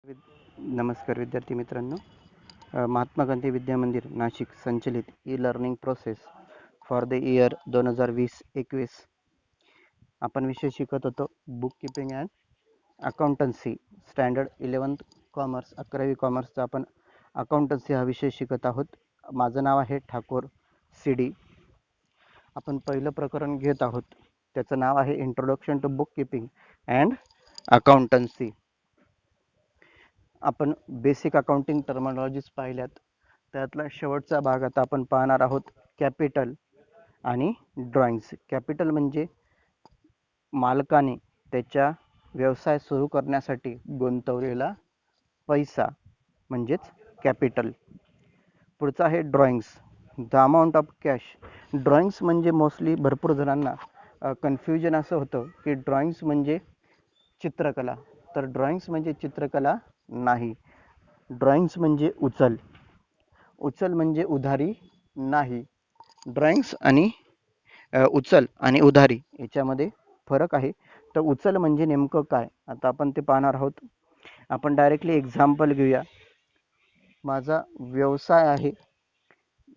नमस्कार विद्यार्थी मित्रांनो. महात्मा गांधी विद्या मंदिर नाशिक संचलित E learning process for the year 2020-21 आपण विषय शिकत होतो book keeping and accountancy standard 11th commerce 11वी कॉमर्सचा आपण अकाउंटन्सी हा विषय शिकत आहोत. माझं नाव आहे ठाकूर CD. आपण पहिलं प्रकरण घेत आहोत, त्याचं नाव आहे introduction to book keeping and accountancy. आपण बेसिक अकाउंटिंग टर्मिनॉलॉजीज पाहिल्यात. त्यातला शेवटचा भाग आता आपण पाहणार आहोत, कॅपिटल आणि ड्रॉइंग्स. कॅपिटल म्हणजे मालकाने त्याच्या व्यवसाय सुरू करण्यासाठी गुंतवलेला पैसा म्हणजेच कॅपिटल. पुढचा आहे drawings, the amount of cash. Drawings म्हणजे मोस्टली भरपूर जणांना कन्फ्युजन असं होतं की ड्रॉइंग्स म्हणजे चित्रकला. तर ड्रॉइंग्स म्हणजे चित्रकला नाही. ड्रॉइंग्स म्हणजे उचल म्हणजे उधारी नाही. ड्रॉइंग्स आणि उचल आणि उधारी याच्यामध्ये फरक आहे. तर उचल म्हणजे नेमकं काय, आता आपण ते पाहणार आहोत. आपण डायरेक्टली एक्झाम्पल घेऊया. माझा व्यवसाय आहे,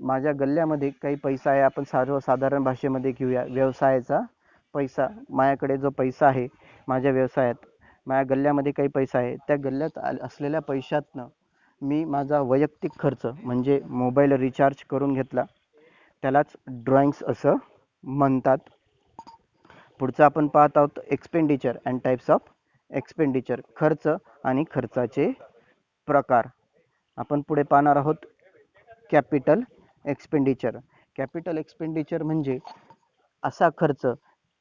माझ्या गल्ल्यामध्ये काही पैसा आहे. आपण सर्वसाधारण भाषेमध्ये घेऊया. व्यवसायाचा पैसा, माझ्याकडे जो पैसा आहे माझ्या व्यवसायात, माझ्या गल्ल्यामध्ये काही पैसा आहे. त्या गल्ल्यात असलेल्या पैशातनं मी माझा वैयक्तिक खर्च म्हणजे मोबाईल रिचार्ज करून घेतला, त्यालाच ड्रॉइंग्स असं म्हणतात. पुढचं आपण पाहत आहोत expenditure and types of expenditure, खर्च आणि खर्चाचे प्रकार. आपण पुढे पाहणार आहोत कॅपिटल एक्सपेंडिचर. कॅपिटल एक्सपेंडिचर म्हणजे असा खर्च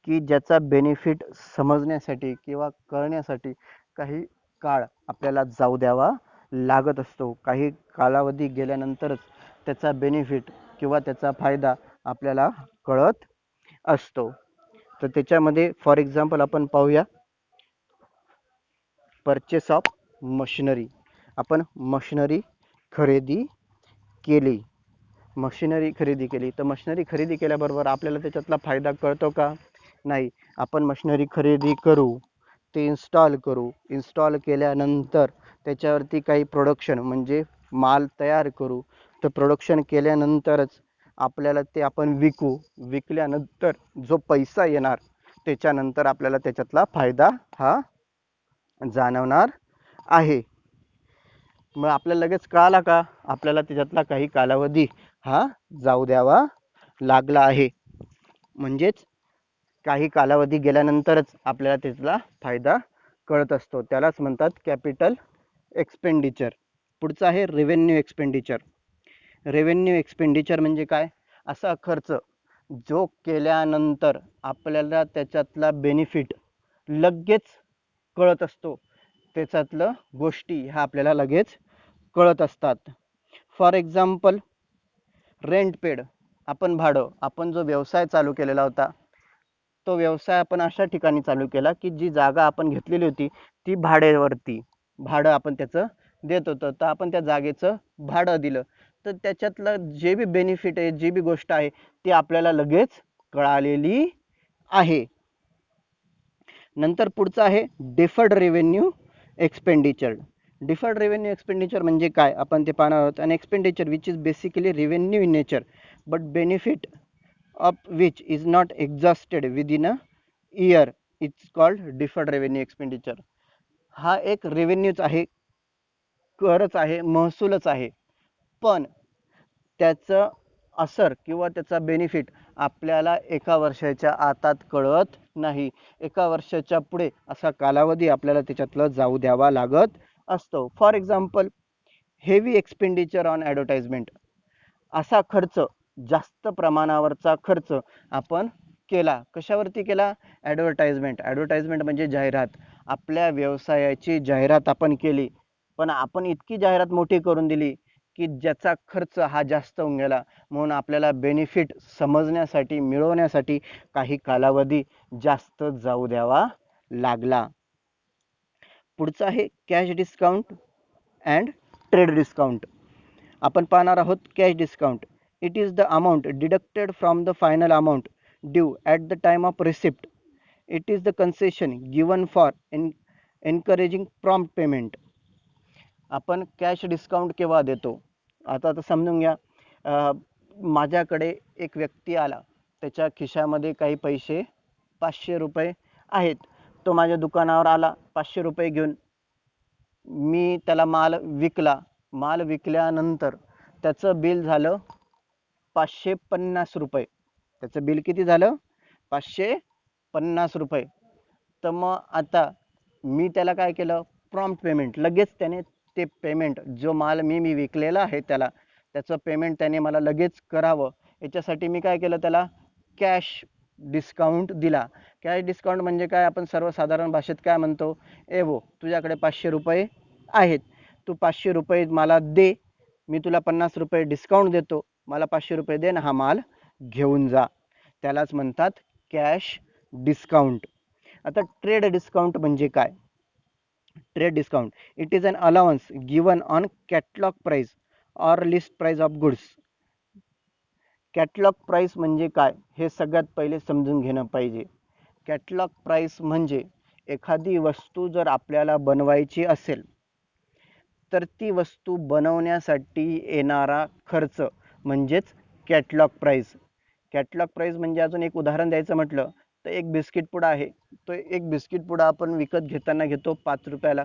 की ज्याचा बेनिफिट समजण्यासाठी किंवा कळण्यासाठी काही काळ आपल्याला जाऊ द्यावा लागत असतो. काही कालावधी गेल्यानंतरच त्याचा बेनिफिट किंवा त्याचा फायदा आपल्याला कळत असतो. तर त्याच्यामध्ये फॉर एक्झाम्पल आपण पाहूया, परचेस ऑफ मशिनरी. आपण मशिनरी खरेदी केली, तर मशिनरी खरेदी केल्याबरोबर आपल्याला त्याच्यातला फायदा कळतो का? नाही. आपण मशिनरी खरेदी करू, ते इन्स्टॉल केल्यानंतर त्याच्यावरती काही प्रोडक्शन म्हणजे माल तयार करू. तर प्रोडक्शन केल्यानंतरच आपल्याला ते आपण विकल्यानंतर जो पैसा येणार त्याच्यानंतर आपल्याला त्याच्यातला फायदा हा जाणवणार आहे. मग आपल्याला लगेच कळाला का आपल्याला त्याच्यातला काही कालावधी हा जाऊ द्यावा लागला आहे. म्हणजेच काही कालावधी गेल्यानंतरच आपल्याला त्याचा फायदा कळत असतो. त्यालाच म्हणतात कॅपिटल एक्सपेंडिचर. पुढचं आहे रेव्हेन्यू एक्सपेंडिचर. रेव्हेन्यू एक्सपेंडिचर म्हणजे काय? असा खर्च जो केल्यानंतर आपल्याला त्याच्यातला बेनिफिट लगेच कळत असतो. त्याच्यातलं गोष्टी ह्या आपल्याला लगेच कळत असतात. फॉर एक्झाम्पल रेंट पेड, आपण जो व्यवसाय चालू केलेला होता, तो व्यवसाय आपण अशा ठिकाणी चालू केला की जी जागा आपण घेतलेली होती ती भाडं आपण त्याचं देत होतो. तर आपण त्या जागेचं भाडं दिलं, तर त्याच्यातलं जे बी बेनिफिट आहे, जी बी गोष्ट आहे ती आपल्याला लगेच कळालेली आहे. नंतर पुढचं आहे deferred revenue expenditure. Deferred revenue expenditure म्हणजे काय आपण ते पाहणार आहोत. आणि expenditure which is basically revenue in nature but benefit of which is not exhausted within a year it's called deferred revenue expenditure. हा एक रेव्हेन्यूच आहे, करच आहे, महसूलच आहे, पण त्याचं असर किंवा त्याचा बेनिफिट आपल्याला एका वर्षाच्या आतात कळत नाही. एका वर्षाच्या पुढे असा कालावधी आपल्याला त्याच्यातलं जाऊ द्यावा लागत असतो. For example heavy expenditure on advertisement. असा खर्च, जास्त प्रमाणावरचा खर्च आपण केला. कशावरती केला? ॲडव्हर्टाइजमेंट म्हणजे जाहिरात. आपल्या व्यवसायाची जाहिरात आपण केली, पण आपण इतकी जाहिरात मोठी करून दिली की ज्याचा खर्च हा जास्त होऊन गेला. म्हणून आपल्याला बेनिफिट समजण्यासाठी, मिळवण्यासाठी काही कालावधी जास्त जाऊ द्यावा लागला. पुढचं आहे cash discount and trade discount. आपण पाहणार आहोत cash discount. It is the amount deducted from the final amount due at the time of receipt. It is the concession given for encouraging prompt payment. आपण cash discount केव्हा देतो? आता समजून घ्या, माझ्याकडे एक व्यक्ती आला, त्याच्या खिशामध्ये काही पैसे 500 रुपये आहेत. तो माझ्या दुकानावर आला 500 रुपये घेऊन. मी त्याला माल विकला. माल विकल्यानंतर त्याचं बिल झालं 550 रुपये. त्याचं बिल किती झालं? 550 रुपये. तर मग आता मी त्याला काय केलं? Prompt payment. लगेच त्याने ते पेमेंट, जो माल मी विकलेला आहे त्याचं पेमेंट त्याने मला लगेच करावं, याच्यासाठी मी काय केलं? त्याला कॅश डिस्काउंट दिला. कॅश डिस्काउंट म्हणजे काय? आपण सर्वसाधारण भाषेत काय म्हणतो? वो तुझ्याकडे 500 रुपये आहेत, तू 500 रुपये मला दे, मी तुला 50 रुपये डिस्काउंट देतो, मला 500 रुपये दे ना, हा माल घेऊन जा. त्यालाच म्हणतात कॅश डिस्काउंट. आता ट्रेड डिस्काउंट म्हणजे काय? Trade discount, it is an allowance given on catalogue price or list price of goods. Catalogue price म्हणजे काय हे सगळ्यात पहिले समजून घेणं पाहिजे. कॅटलॉग प्राइस म्हणजे एखादी वस्तू जर आपल्याला बनवायची असेल तर ती वस्तू बनवण्यासाठी येणारा खर्च म्हणजेच कॅटलॉग प्राइस. कॅटलॉग प्राइस म्हणजे अजून एक उदाहरण द्यायचं म्हटलं तर एक बिस्किट पुडा आहे. तो एक बिस्किट पुडा आपण विकत घेताना घेतो 5 रुपयाला.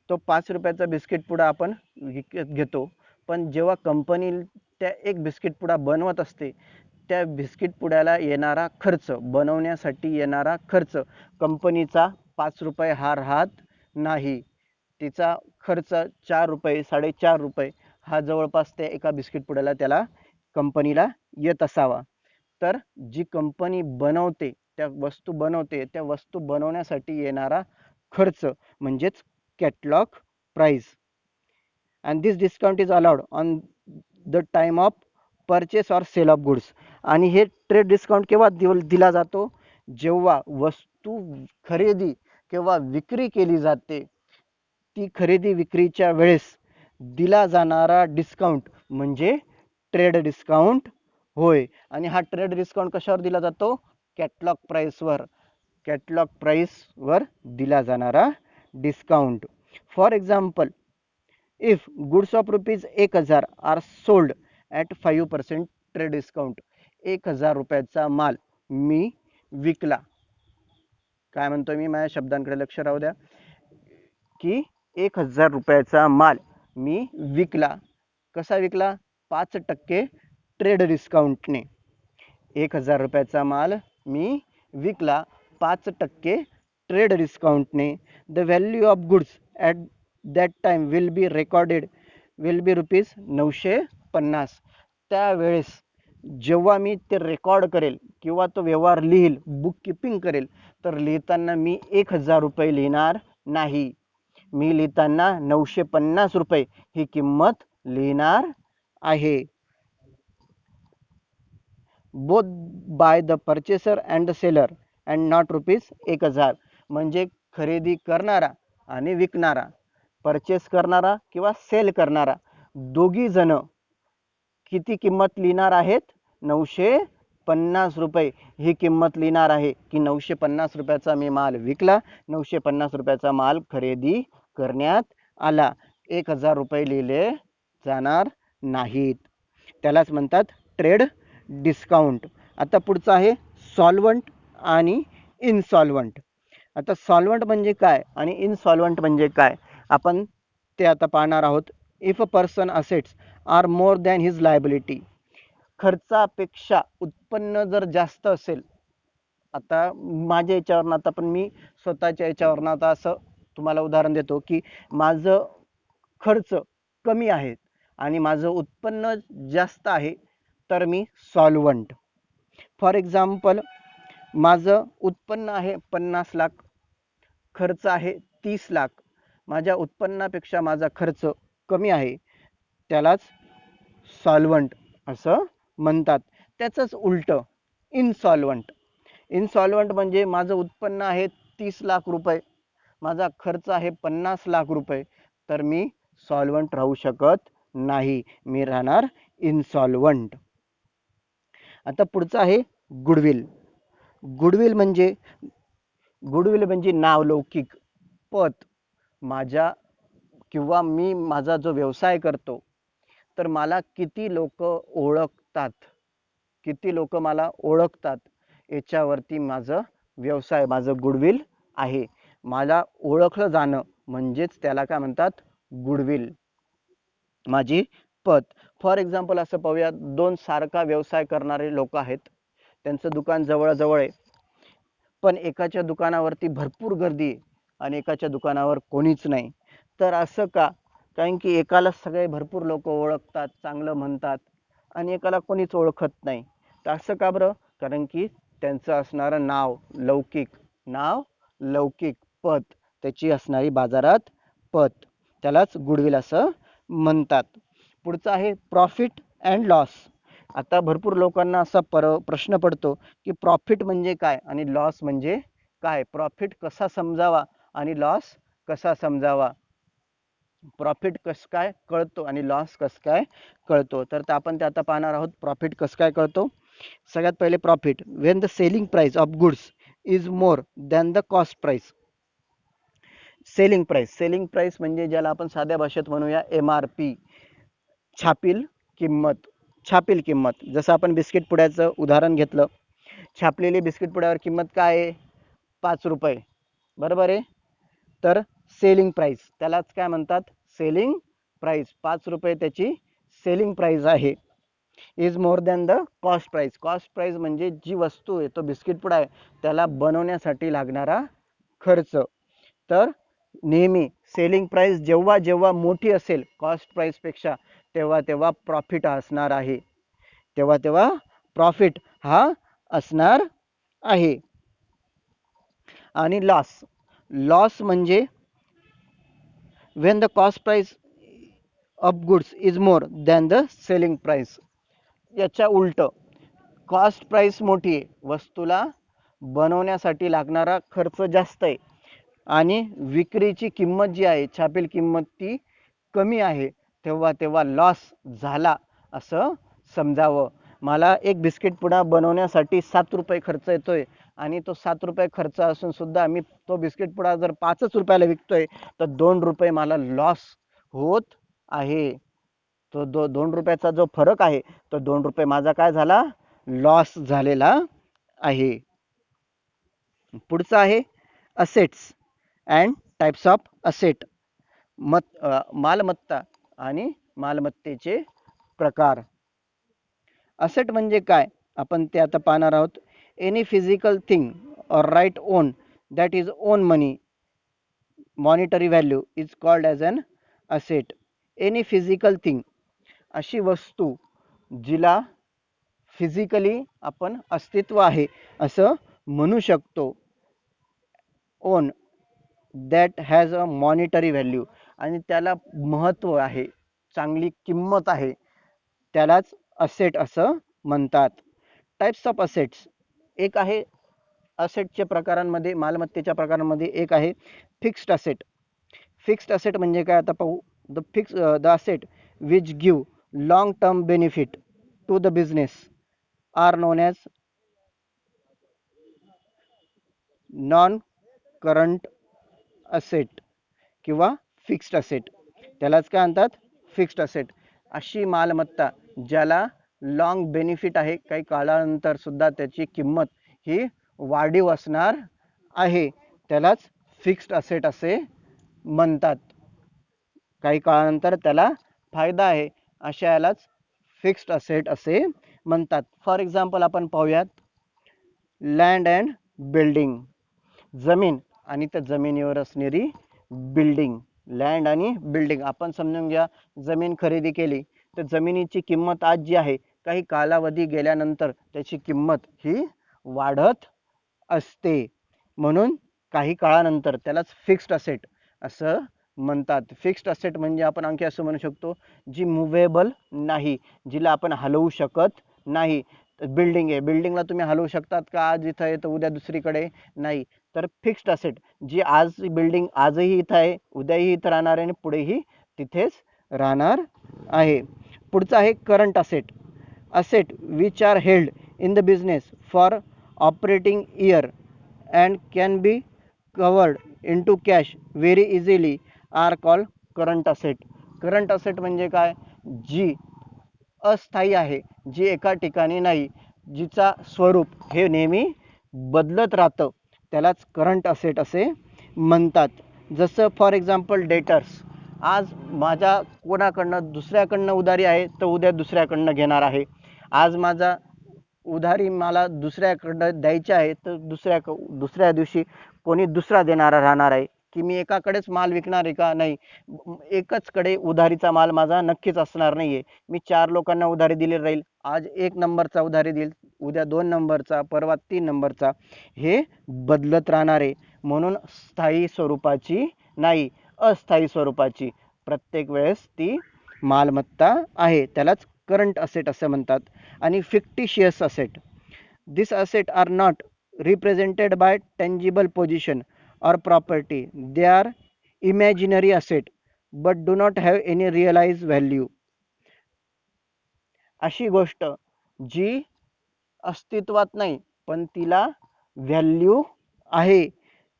तो 5 रुपयाचा बिस्किट पुडा आपण विकत घेतो, पण जेव्हा कंपनी त्या एक बिस्किट पुडा बनवत असते, त्या बिस्किट पुड्याला येणारा खर्च, बनवण्यासाठी येणारा खर्च कंपनीचा 5 रुपये हा राहत नाही. तिचा खर्च 4 रुपये 4.5 रुपये हा जवळपास त्या एका बिस्किट पुड्याला त्याला कंपनीला येत असावा. तर जी कंपनी बनवते, त्या वस्तू बनवते, त्या वस्तू बनवण्यासाठी येणारा खर्च म्हणजेच catalogue price. And this discount is allowed on the time of purchase or sale of goods. आणि हे ट्रेड डिस्काउंट केव्हा दिला जातो? जेव्हा वस्तू खरेदी किंवा विक्री केली जाते, ती खरेदी विक्रीच्या वेळेस दिला जाणारा डिस्काउंट म्हणजे ट्रेड डिस्काउंट होय. आणि हा ट्रेड डिस्काउंट कशावर दिला जातो? कॅटलॉग प्राइसवर. कॅटलॉग प्राइसवर दिला जाणारा discount. For example, if goods of ₹1000 are sold at 5% trade discount. 1000 रुपयाचा माल मी विकला. काय म्हणतो मी? माझ्या शब्दांकडे लक्ष राहू द्या. की 1000 रुपयाचा माल मी विकला. कसा विकला? 5% ट्रेड डिस्काउंटने. 1000 रुपयाचा माल मी विकला 5% ट्रेड डिस्काउंटने. The value of goods at that time will be recorded will be ₹950. त्यावेळेस जेव्हा मी ते रेकॉर्ड करेल किंवा तो व्यवहार लिहिल, बुक किपिंग करेल, तर लिहिताना मी 1000 रुपये लिहिणार नाही. मी लिहिताना 950 रुपये ही किंमत लिहिणार आहे. Both by the purchaser and the seller and not ₹1000. म्हणजे खरेदी करणारा आणि विकणारा, परचेस करणारा किंवा सेल करणारा, दोघी जण किती किंमत लिहिणार आहेत? 950 रुपये ही किंमत लिहिणार आहे की 950 रुपयाचा मी माल विकला, 950 रुपयाचा माल खरेदी करण्यात आला. 1000 रुपये लिहिले जाणार नाहीत. त्यालाच म्हणतात ट्रेड डिस्काउंट. आता पुढचं आहे सॉल्वंट आणि इनसॉल्वंट. आता सॉल्वंट म्हणजे काय आणि इनसॉल्वंट म्हणजे काय आपण ते आता पाहणार आहोत. If a person assets are more than his liability. खर्चापेक्षा उत्पन्न जर जास्त असेल, आता माझ्या याच्यावरनं, आता पण मी स्वतःच्या याच्यावरनं आता असं तुम्हाला उदाहरण देतो की माझं खर्च कमी आहे आणि माझं उत्पन्न जास्त आहे, तर मी सॉल्वंट. फॉर एक्झाम्पल, माझं उत्पन्न आहे 50 लाख, खर्च आहे 30 लाख. माझ्या उत्पन्नापेक्षा माझा खर्च कमी आहे, त्यालाच सॉल्वंट असं म्हणतात. त्याचंच उलट इनसॉल्वंट. इनसॉल्वंट म्हणजे माझं उत्पन्न आहे 30 लाख रुपये, माझा खर्च आहे 50 लाख रुपये, तर मी सॉल्वंट राहू शकत नाही, मी राहणार इनसॉल्वंट. आता पुढचं आहे गुडविल. गुडविल म्हणजे नावलौकिक पत. माझ्या किंवा मी माझा जो व्यवसाय करतो तर मला किती लोक ओळखतात, किती लोक मला ओळखतात याच्यावरती माझं व्यवसाय, माझं गुडविल आहे. मला ओळखलं जाणं म्हणजेच त्याला काय म्हणतात, गुडविल, माझी पत. फॉर एक्झाम्पल असं पाहूया, दोन सारखा व्यवसाय करणारे लोक आहेत, त्यांचं दुकान जवळजवळ आहे, पण एकाच्या दुकानावरती भरपूर गर्दी आहे आणि एकाच्या दुकानावर कोणीच नाही. तर असं का? कारण की एकाला सगळे भरपूर लोक ओळखतात, चांगलं म्हणतात, आणि एकाला कोणीच ओळखत नाही. तर असं का बरं? कारण की त्यांचं असणारं नाव लौकिक, नाव लौकिक, पत, त्याची असणारी बाजारात पत, त्यालाच गुडविल असं म्हणतात. पुढचं आहे प्रॉफिट अँड लॉस. आता भरपूर लोकांना असा प्रश्न पडतो की प्रॉफिट म्हणजे काय आणि लॉस म्हणजे काय, प्रॉफिट कसा समजावा आणि लॉस कसा समजावा, प्रॉफिट कसं काय कळतो आणि लॉस कसं काय कळतो. तर आपण ते आता पाहणार आहोत, प्रॉफिट कसं काय कळतो. सगळ्यात पहिले profit, Wien the selling price of goods is more than the cost price. Selling price, selling price म्हणजे ज्याला आपण साध्या भाषेत म्हणूया MRP, छापील किंमत. छापील किंमत, जसं आपण बिस्किट पुड्याचं उदाहरण घेतलं, छापलेली बिस्किट पुड्यावर किंमत काय आहे, 5 रुपये, बरोबर आहे. तर सेलिंग प्राइस त्यालाच काय म्हणतात, सेलिंग प्राइस, 5 रुपये त्याची सेलिंग प्राइस आहे. Is more than the cost price, cost price म्हणजे जी वस्तू आहे, तो बिस्किट पुडा आहे, त्याला बनवण्यासाठी लागणारा खर्च. तर नेहमी सेलिंग प्राइस जेव्हा जेव्हा मोठी असेल कॉस्ट प्राइस पेक्षा, तेव्हा तेव्हा प्रॉफिट असणार आहे, तेव्हा तेव्हा प्रॉफिट हा असणार आहे. आणि लॉस, लॉस म्हणजे when the cost price of goods is more than the selling price. याच्या उलट, कॉस्ट प्राइस मोठी आहे, वस्तूला बनवण्यासाठी लागणारा खर्च जास्त आहे आणि विक्रीची किंमत जी आहे, छापील किंमत ती कमी आहे, तेव्हा तेव्हा लॉस झाला असं समजावं. मला एक बिस्किट पुडा बनवण्यासाठी 7 रुपये खर्च येतोय आणि तो 7 रुपये खर्च असून सुद्धा मी तो बिस्किट पुडा जर 5 रुपयाला विकतोय, तर 2 रुपये मला लॉस होत आहे. तो 2 रुपयाचा जो फरक आहे, तो 2 रुपये माझा काय झाला, लॉस झालेला आहे. पुढचं आहे assets and types of asset. मालमत्ता आणि मालमत्तेचे प्रकार. असेट म्हणजे काय, आपण ते आता पाहणार आहोत. Any physical thing or right own that is own money monetary value is called as an asset. Any physical thing, अशी वस्तू जिला फिजिकली आपण अस्तित्व आहे असं म्हणू शकतो. On that has a monetary value, आणि त्याला महत्त्व आहे, चांगली किंमत आहे, त्यालाच असेट असं म्हणतात. टाइप्स ऑफ असेट्स, एक आहे असेटच्या प्रकारांमध्ये, मालमत्तेच्या प्रकारांमध्ये एक आहे फिक्स्ड असेट. फिक्स्ड असेट म्हणजे काय आता पाहू. The asset which give long term benefit to the business are known as non current asset किंवा फिक्स्ड असेट, त्यालाच काय म्हणतात, फिक्स्ड असेट. अशी मालमत्ता ज्याला लॉंग बेनिफिट आहे, काही काळानंतर सुद्धा त्याची किंमत ही वाढीव असणार आहे, त्यालाच फिक्स्ड असेट असे म्हणतात. काही काळानंतर त्याला फायदा आहे, अशा यालाच फिक्स्ड असेट असे म्हणतात. फॉर एक्झाम्पल आपण पाहूयात, लँड अँड बिल्डिंग, जमीन आणि त्या जमिनीवर असणारी बिल्डिंग. लँड आणि बिल्डिंग, आपण समजून घ्या, जमीन खरेदी केली तर जमिनीची किंमत आज जी आहे, काही कालावधी गेल्यानंतर त्याची किंमत ही वाढत असते, म्हणून काही काळानंतर त्यालाच फिक्स्ड असेट असं म्हणतात. फिक्स्ड असेट म्हणजे आपण आणखी असं म्हणू शकतो, जी मुव्हेबल नाही, जिला आपण हलवू शकत नाही. बिल्डिंग आहे, बिल्डिंगला तुम्ही हलवू शकतात का, आज इथं आहे तर उद्या दुसरीकडे नाही. तर फिक्स्ड असेट, जी आज बिल्डिंग आजही इथं आहे, उद्याही इथं राहणार आहे आणि पुढेही तिथेच राहणार आहे. पुढचं आहे current asset. Asset which are held in the business for operating year and can be covered into cash very easily are called current asset. Current asset म्हणजे काय? जी अस्थायी आहे, जी एका ठिकाणी नाही, जिचा स्वरूप हे नेहमी बदलत राहतं, त्यालाच करंट असेट असे म्हणतात. जसं फॉर एक्झाम्पल डेटर्स. आज माझ्या कोणाकडनं दुसऱ्याकडनं उधारी आहे, तर उद्या दुसऱ्याकडनं घेणार आहे. आज माझा उधारी मला दुसऱ्याकडं द्यायची आहे, तर दुसऱ्या दिवशी कोणी दुसरा देणारा राहणार आहे. की मी एकाकडेच माल विकणार आहे का? नाही. एकच कडे उधारीचा माल माझा नक्कीच असणार नाहीये. मी 4 लोकांना उधारी दिली राहील. आज 1 नंबरचा उधारी देईल, उद्या 2 नंबरचा, परवा 3 नंबरचा. हे बदलत राहणार आहे. म्हणून स्थायी स्वरूपाची नाही, अस्थायी स्वरूपाची प्रत्येक वेळेस ती मालमत्ता आहे. त्यालाच करंट असेट असं म्हणतात. आणि fictitious asset. This asset are not represented by tangible position or property. They are imaginary asset but do not have any realized value. अशी गोष्ट जी अस्तित्वात नाही पण तिला व्हॅल्यू आहे,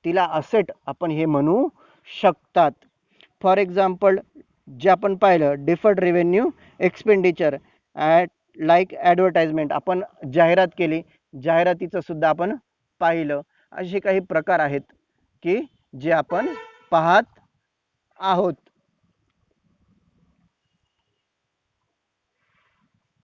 तिला असेट आपण हे म्हणू शकतात. फॉर एक्झाम्पल जे आपण पाहिलं deferred revenue expenditure at like advertisement. आपण जाहिरात केली, जाहिरातीचं सुद्धा आपण पाहिलं. असे काही प्रकार आहेत की जे आपण पाहत आहोत.